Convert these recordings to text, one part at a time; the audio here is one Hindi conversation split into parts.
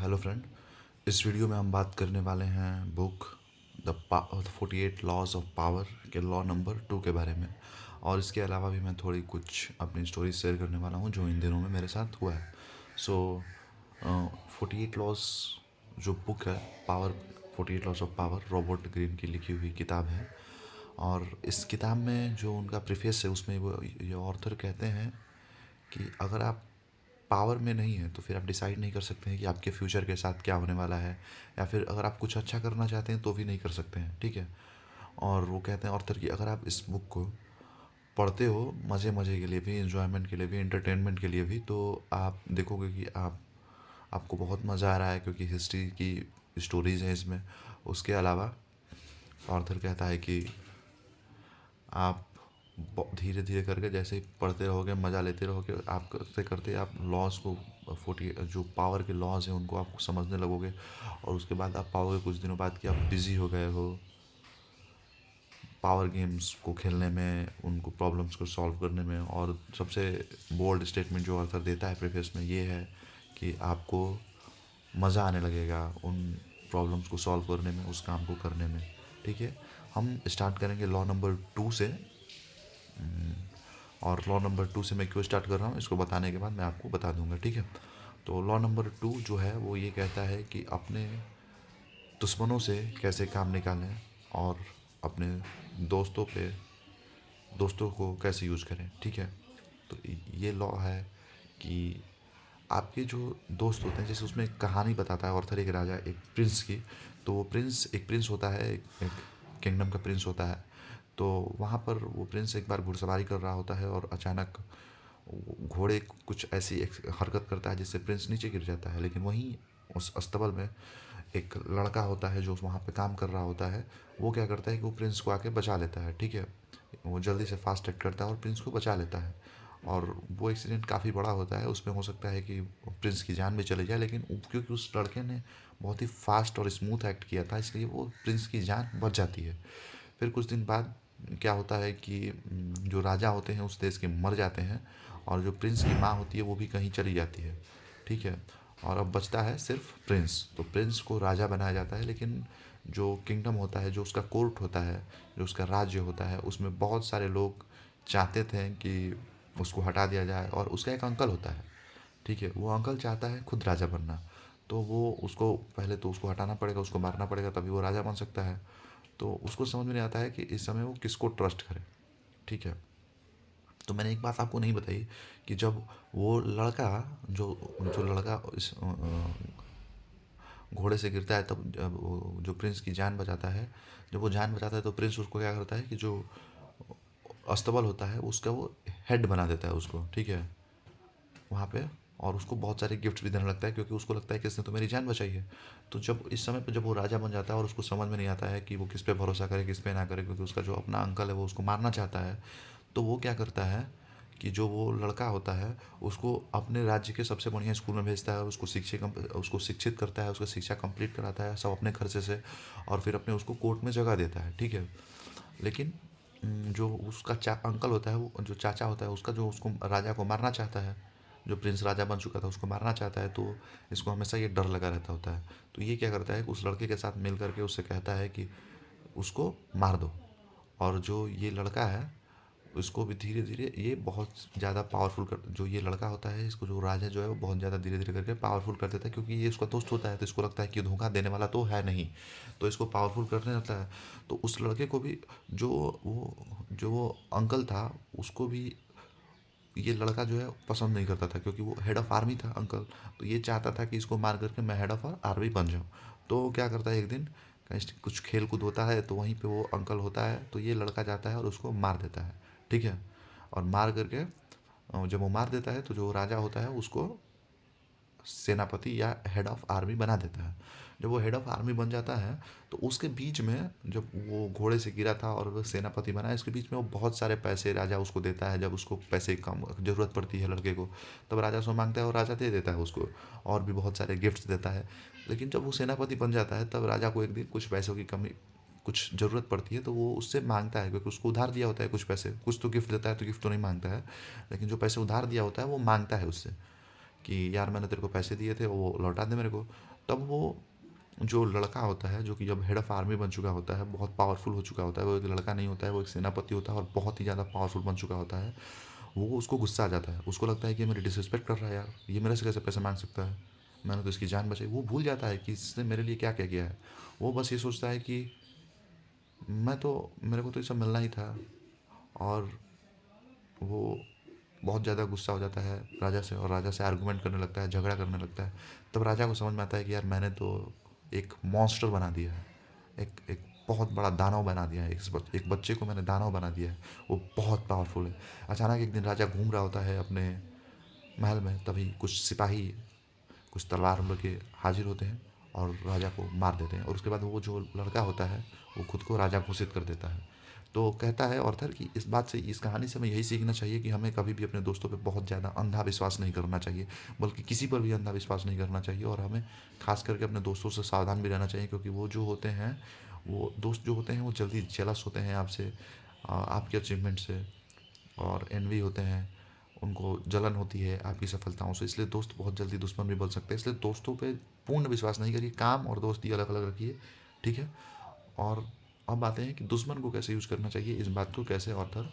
Hello friend. इस वीडियो में हम बात करने वाले हैं book the 48 laws of power के लॉ नंबर 2 के बारे में। और इसके अलावा भी मैं थोड़ी कुछ अपनी स्टोरी शेयर करने वाला हूँ जो इन दिनों में मेरे साथ हुआ है। सो 48 लॉज जो बुक है, power 48 laws of power, Robert Greene की लिखी हुई किताब है। और इस किताब में जो उनका प्रीफेस है उसमें वो ये ऑथर कहते हैं कि अगर आप पावर में नहीं है तो फिर आप डिसाइड नहीं कर सकते हैं कि आपके फ्यूचर के साथ क्या होने वाला है, या फिर अगर आप कुछ अच्छा करना चाहते हैं तो भी नहीं कर सकते हैं, ठीक है। और वो कहते हैं ऑर्थर कि अगर आप इस बुक को पढ़ते हो मज़े मज़े के लिए भी, इंजॉयमेंट के लिए भी, इंटरटेनमेंट के लिए भी, तो आप देखोगे कि आपको बहुत मज़ा आ रहा है क्योंकि हिस्ट्री की स्टोरीज़ हैं इसमें। उसके अलावा ऑर्थर कहता है कि आप धीरे धीरे करके जैसे ही पढ़ते रहोगे, मज़ा लेते रहोगे, आप करते करते आप लॉज को 40 जो पावर के लॉज हैं उनको आप समझने लगोगे। और उसके बाद आप पाओगे कुछ दिनों बाद कि आप बिज़ी हो गए हो पावर गेम्स को खेलने में, उनको प्रॉब्लम्स को सॉल्व करने में। और सबसे बोल्ड स्टेटमेंट जो ऑथर देता है प्रेफेस में ये है कि आपको मज़ा आने लगेगा उन प्रॉब्लम्स को सॉल्व करने में, उस काम को करने में, ठीक है। हम स्टार्ट करेंगे लॉ नंबर 2 से। और लॉ नंबर 2 से मैं क्यों स्टार्ट कर रहा हूँ इसको बताने के बाद मैं आपको बता दूंगा, ठीक है। तो लॉ नंबर 2 जो है वो ये कहता है कि अपने दुश्मनों से कैसे काम निकालें और अपने दोस्तों को कैसे यूज़ करें, ठीक है। तो ये लॉ है कि आपके जो दोस्त होते हैं, जैसे उसमें एक कहानी बताता है ऑर्थर, एक राजा एक प्रिंस की। तो वो एक प्रिंस होता है, एक किंगडम का प्रिंस होता है। तो वहाँ पर वो प्रिंस एक बार घुड़सवारी कर रहा होता है और अचानक घोड़े कुछ ऐसी हरकत करता है जिससे प्रिंस नीचे गिर जाता है। लेकिन वहीं उस अस्तबल में एक लड़का होता है जो वहाँ पे काम कर रहा होता है। वो क्या करता है कि वो प्रिंस को आके बचा लेता है, ठीक है। वो जल्दी से फास्ट एक्ट करता है और प्रिंस को बचा लेता है। और वो एक्सीडेंट काफ़ी बड़ा होता है, उसमें हो सकता है कि प्रिंस की जान भी चली जाए, लेकिन क्योंकि उस लड़के ने बहुत ही फास्ट और स्मूथ एक्ट किया था इसलिए वो प्रिंस की जान बच जाती है। फिर कुछ दिन बाद क्या होता है कि जो राजा होते हैं उस देश के मर जाते हैं, और जो प्रिंस की माँ होती है वो भी कहीं चली जाती है, ठीक है। और अब बचता है सिर्फ प्रिंस। तो प्रिंस को राजा बनाया जाता है, लेकिन जो किंगडम होता है, जो उसका कोर्ट होता है, जो उसका राज्य होता है, उसमें बहुत सारे लोग चाहते थे कि उसको हटा दिया जाए। और उसका एक अंकल होता है, ठीक है। वो अंकल चाहता है खुद राजा बनना। तो वो उसको पहले तो उसको हटाना पड़ेगा, उसको मारना पड़ेगा, तभी वो राजा बन सकता है। तो उसको समझ में नहीं आता है कि इस समय वो किसको ट्रस्ट करे, ठीक है। तो मैंने एक बात आपको नहीं बताई कि जब वो लड़का जो जो लड़का इस घोड़े से गिरता है, तब जब जो प्रिंस की जान बचाता है, जब वो जान बचाता है तो प्रिंस उसको क्या करता है कि जो अस्तबल होता है उसका वो हेड बना देता है उसको, ठीक है, वहाँ पे। और उसको बहुत सारे गिफ्ट भी देने लगता है क्योंकि उसको लगता है कि इसने तो मेरी जान बचाई है। तो जब इस समय पे जब वो राजा बन जाता है और उसको समझ में नहीं आता है कि वो किस पे भरोसा करे किस पे ना करे, क्योंकि उसका जो अपना अंकल है वो उसको मारना चाहता है। तो वो क्या करता है कि जो वो लड़का होता है उसको अपने राज्य के सबसे बढ़िया स्कूल में भेजता है, उसको शिक्षित करता है, उसका शिक्षा कंप्लीट कराता है सब अपने खर्चे से। और फिर अपने उसको कोर्ट में जगह देता है, ठीक है। लेकिन जो उसका अंकल होता है, वो जो चाचा होता है उसका, जो उसको राजा को मारना चाहता है, जो प्रिंस राजा बन चुका था उसको मारना चाहता है, तो इसको हमेशा ये डर लगा रहता होता है। तो ये क्या करता है कि उस लड़के के साथ मिल करके उससे कहता है कि उसको मार दो। और जो ये लड़का है उसको भी धीरे धीरे ये बहुत ज़्यादा पावरफुल कर, जो ये लड़का होता है इसको जो राजा जो है वो बहुत ज़्यादा धीरे धीरे करके पावरफुल कर देता है, क्योंकि ये उसका दोस्त होता है तो इसको लगता है कि धोखा देने वाला तो है नहीं, तो इसको पावरफुल करने लगता है। तो उस लड़के को भी जो वो अंकल था उसको भी ये लड़का जो है पसंद नहीं करता था, क्योंकि वो हेड ऑफ़ आर्मी था अंकल। तो ये चाहता था कि इसको मार करके मैं हेड ऑफ़ आर्मी बन जाऊँ। तो क्या करता है, एक दिन कहीं कुछ खेल कूद होता है तो वहीं पे वो अंकल होता है, तो ये लड़का जाता है और उसको मार देता है, ठीक है। और मार करके जब वो मार देता है तो जो राजा होता है उसको सेनापति या हेड ऑफ़ आर्मी बना देता है। जब वो हेड ऑफ़ आर्मी बन जाता है तो उसके बीच में जब वो घोड़े से गिरा था और वो सेनापति बना, इसके बीच में वो बहुत सारे पैसे राजा उसको देता है। जब उसको पैसे कम ज़रूरत पड़ती है लड़के को, तब राजा उसको मांगता है और राजा दे देता है उसको, और भी बहुत सारे गिफ्ट्स देता है। लेकिन जब वो सेनापति बन जाता है तब राजा को एक दिन कुछ पैसों की कमी, कुछ ज़रूरत पड़ती है, तो वो उससे मांगता है, क्योंकि उसको उधार दिया होता है कुछ पैसे। कुछ तो गिफ्ट देता है तो गिफ्ट तो नहीं मांगता है, लेकिन जो पैसे उधार दिया होता है वो मांगता है उससे कि यार मैंने तेरे को पैसे दिए थे वो लौटा दे मेरे को। तब वो जो लड़का होता है, जो कि जब हेड ऑफ़ आर्मी बन चुका होता है, बहुत पावरफुल हो चुका होता है, वो एक लड़का नहीं होता है, वो एक सेनापति होता है और बहुत ही ज़्यादा पावरफुल बन चुका होता है। वो उसको गुस्सा आ जाता है, उसको लगता है कि ये मेरी डिसरिस्पेक्ट कर रहा है यार, ये मेरे से कैसे पैसे माँग सकता है? मैंने तो इसकी जान बचाई। वो भूल जाता है कि इसने मेरे लिए क्या-क्या किया है। वो बस ये सोचता है कि मेरे को तो ये सब मिलना ही था। और वो बहुत ज़्यादा गुस्सा हो जाता है राजा से और राजा से आर्गुमेंट करने लगता है, झगड़ा करने लगता है। तब राजा को समझ में आता है कि यार मैंने तो एक मॉन्स्टर बना दिया है, एक एक बहुत बड़ा दानव बना दिया है, एक बच्चे को मैंने दानव बना दिया है, वो बहुत पावरफुल है। अचानक एक दिन राजा घूम रहा होता है अपने महल में, तभी कुछ सिपाही कुछ तलवार लेके हाजिर होते हैं और राजा को मार देते हैं। और उसके बाद वो जो लड़का होता है वो खुद को राजा घोषित कर देता है। तो कहता है ऑर्थर कि इस बात से, इस कहानी से हमें यही सीखना चाहिए कि हमें कभी भी अपने दोस्तों पे बहुत ज़्यादा अंधा विश्वास नहीं करना चाहिए, बल्कि किसी पर भी अंधा विश्वास नहीं करना चाहिए। और हमें खास करके अपने दोस्तों से सावधान भी रहना चाहिए, क्योंकि वो जो होते हैं, वो दोस्त जो होते हैं वो जल्दी जेलस होते हैं आपसे, आपके अचीवमेंट से, और एनवी होते हैं, उनको जलन होती है आपकी सफलताओं से। इसलिए दोस्त बहुत जल्दी दुश्मन भी बन सकते हैं। इसलिए दोस्तों पे पूर्ण विश्वास नहीं करिए, काम और दोस्ती अलग अलग रखिए, ठीक है। और अब आते हैं कि दुश्मन को कैसे यूज़ करना चाहिए, इस बात को कैसे ऑथर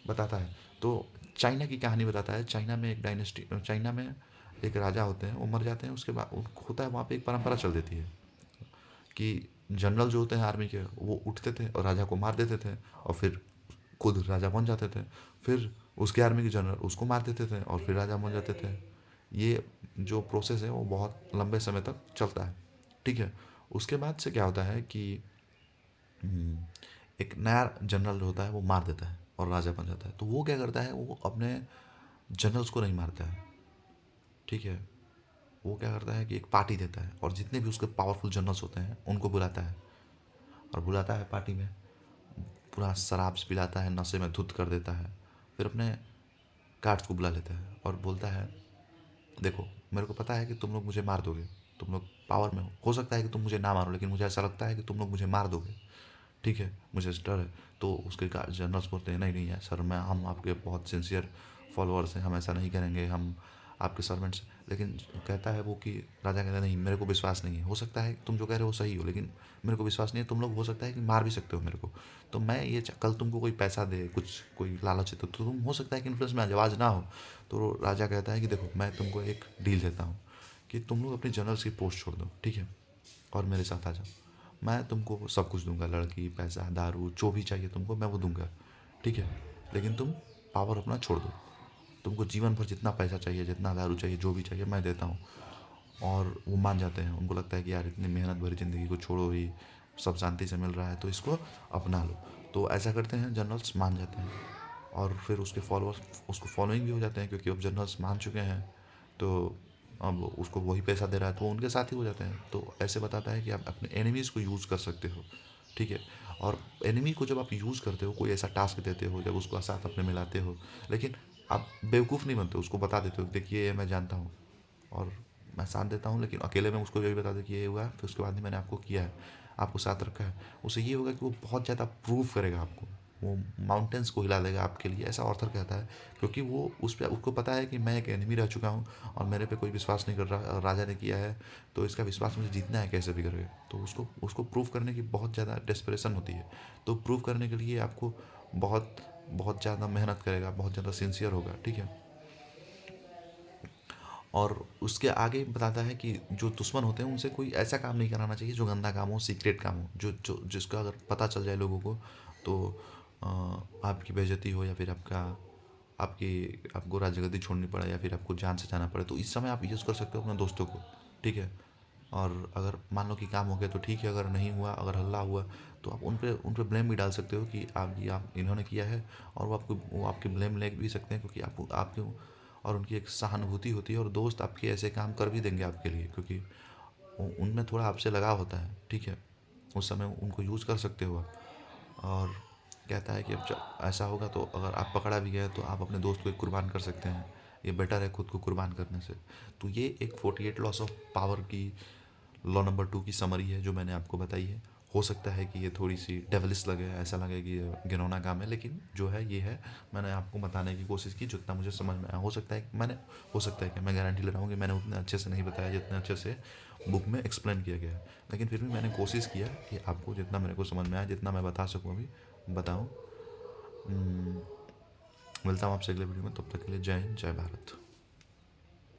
बताता है। तो चाइना की कहानी बताता है। चाइना में एक डायनेस्टी, चाइना में एक राजा होते हैं, वो मर जाते हैं। उसके बाद होता है वहाँ पे एक परंपरा चल देती है कि जनरल जो होते हैं आर्मी के, वो उठते थे और राजा को मार देते थे और फिर खुद राजा बन जाते थे। फिर उसके आर्मी के जनरल उसको मार देते थे और फिर राजा बन जाते थे। ये जो प्रोसेस है वो बहुत लंबे समय तक चलता है, ठीक है। उसके बाद से क्या होता है कि हम्म, एक नया जनरल होता है, वो मार देता है और राजा बन जाता है। तो वो क्या करता है, वो अपने जनरल्स को नहीं मारता है, ठीक है। वो क्या करता है कि एक पार्टी देता है और जितने भी उसके पावरफुल जनरल्स होते हैं उनको बुलाता है, और बुलाता है पार्टी में, पूरा शराब पिलाता है, नशे में धुत कर देता है। फिर अपने गार्ड्स को बुला लेता है और बोलता है, देखो मेरे को पता है कि तुम लोग मुझे मार दोगे, तुम लोग पावर में हो सकता है कि तुम मुझे ना मारो, लेकिन मुझे ऐसा लगता है कि तुम लोग मुझे मार दोगे, ठीक है, मुझे डर है। तो उसके जनरल्स बोलते हैं, नहीं नहीं है सर, मैं हम आपके बहुत सिंसियर फॉलोअर्स हैं, हम ऐसा नहीं करेंगे, हम आपके सर्वेंट्स। लेकिन कहता है वो कि राजा कहता है, नहीं मेरे को विश्वास नहीं है, हो सकता है तुम जो कह रहे हो सही हो, लेकिन मेरे को विश्वास नहीं है, तुम लोग हो सकता है कि मार भी सकते हो मेरे को। तो मैं ये कल तुमको कोई पैसा दे, कुछ कोई लालच है, तो तुम हो सकता है कि इन्फ्लुएंस में आवाज़ ना हो। तो राजा कहता है कि देखो मैं तुमको एक डील देता हूँ कि तुम लोग अपनी जनरल्स की पोस्ट छोड़ दो, ठीक है, और मेरे साथ आ जाओ। मैं तुमको सब कुछ दूंगा, लड़की, पैसा, दारू, जो भी चाहिए तुमको मैं वो दूंगा, ठीक है। लेकिन तुम पावर अपना छोड़ दो, तुमको जीवन भर जितना पैसा चाहिए, जितना दारू चाहिए, जो भी चाहिए मैं देता हूँ। और वो मान जाते हैं, उनको लगता है कि यार इतनी मेहनत भरी ज़िंदगी को छोड़ो ही, सब शांति से मिल रहा है तो इसको अपना लो। तो ऐसा करते हैं, जनरल्स मान जाते हैं और फिर उसके फॉलोअर्स उसको फॉलोइंग भी हो जाते हैं, क्योंकि अब जनरल्स मान चुके हैं। तो अब उसको वही पैसा दे रहा है तो वो उनके साथ ही हो जाते हैं। तो ऐसे बताता है कि आप अपने एनिमीज़ को यूज़ कर सकते हो, ठीक है। और एनिमी को जब आप यूज़ करते हो, कोई ऐसा टास्क देते हो, जब उसको साथ अपने मिलाते हो, लेकिन आप बेवकूफ़ नहीं बनते, उसको बता देते हो देखिए ये मैं जानता हूँ और मैं साथ देता हूँ, लेकिन अकेले में उसको यही बता दे कि ये हुआ, फिर उसके बाद ही मैंने आपको किया है, आपको साथ रखा है। उससे ये होगा कि वो बहुत ज़्यादा प्रूव करेगा आपको, वो माउंटेन्स को हिला देगा आपके लिए, ऐसा ऑथर कहता है। क्योंकि वो उस पर उसको पता है कि मैं एक एनिमी रह चुका हूँ और मेरे पे कोई विश्वास नहीं कर रहा, और राजा ने किया है तो इसका विश्वास मुझे जीतना है कैसे भी करके। तो उसको उसको प्रूव करने की बहुत ज़्यादा डेस्परेशन होती है। तो प्रूव करने के लिए आपको बहुत बहुत ज़्यादा मेहनत करेगा, बहुत ज़्यादा सिंसियर होगा, ठीक है। और उसके आगे बताता है कि जो दुश्मन होते हैं उनसे कोई ऐसा काम नहीं कराना चाहिए जो गंदा काम हो, सीक्रेट काम हो, जो जो जिसका अगर पता चल जाए लोगों को तो अ, आपकी बेइज्जती हो, या फिर आपको राजगद्दी छोड़नी पड़े, या फिर आपको जान से जाना पड़े। तो इस समय आप यूज़ कर सकते हो अपने दोस्तों को, ठीक है। और अगर मान लो कि काम हो गया तो ठीक है, अगर नहीं हुआ, अगर हल्ला हुआ, तो आप उन पे ब्लेम भी डाल सकते हो कि आप इन्होंने किया है। और वो आपकी ब्लेम ले भी सकते हैं, क्योंकि आपको आपके और उनकी एक सहानुभूति होती है, और दोस्त आपके ऐसे काम कर भी देंगे आपके लिए, क्योंकि उनमें थोड़ा आपसे लगाव होता है, ठीक है। उस समय उनको यूज़ कर सकते हो आप। और कहता है कि अब जब ऐसा होगा तो अगर आप पकड़ा भी गए तो आप अपने दोस्त को एक कुर्बान कर सकते हैं, ये बेटर है खुद को कुर्बान करने से। तो ये एक 48 लॉस ऑफ पावर की लॉ नंबर 2 की समरी है जो मैंने आपको बताई है। हो सकता है कि ये थोड़ी-सी डेविलिश लगे, ऐसा लगे कि ये घिनौना काम है, लेकिन जो है ये है, मैंने आपको बताने की कोशिश की जितना मुझे समझ में आया। हो सकता है कि मैं गारंटी ले रहा हूँ कि मैंने उतने अच्छे से नहीं बताया जितने अच्छे से बुक में एक्सप्लेन किया गया है। लेकिन फिर भी मैंने कोशिश किया कि आपको जितना मेरे को समझ में आया, जितना मैं बता सकूँ अभी बताऊँ। मिलता हूँ आपसे अगले वीडियो में, तब तक के लिए जय हिंद, जय भारत।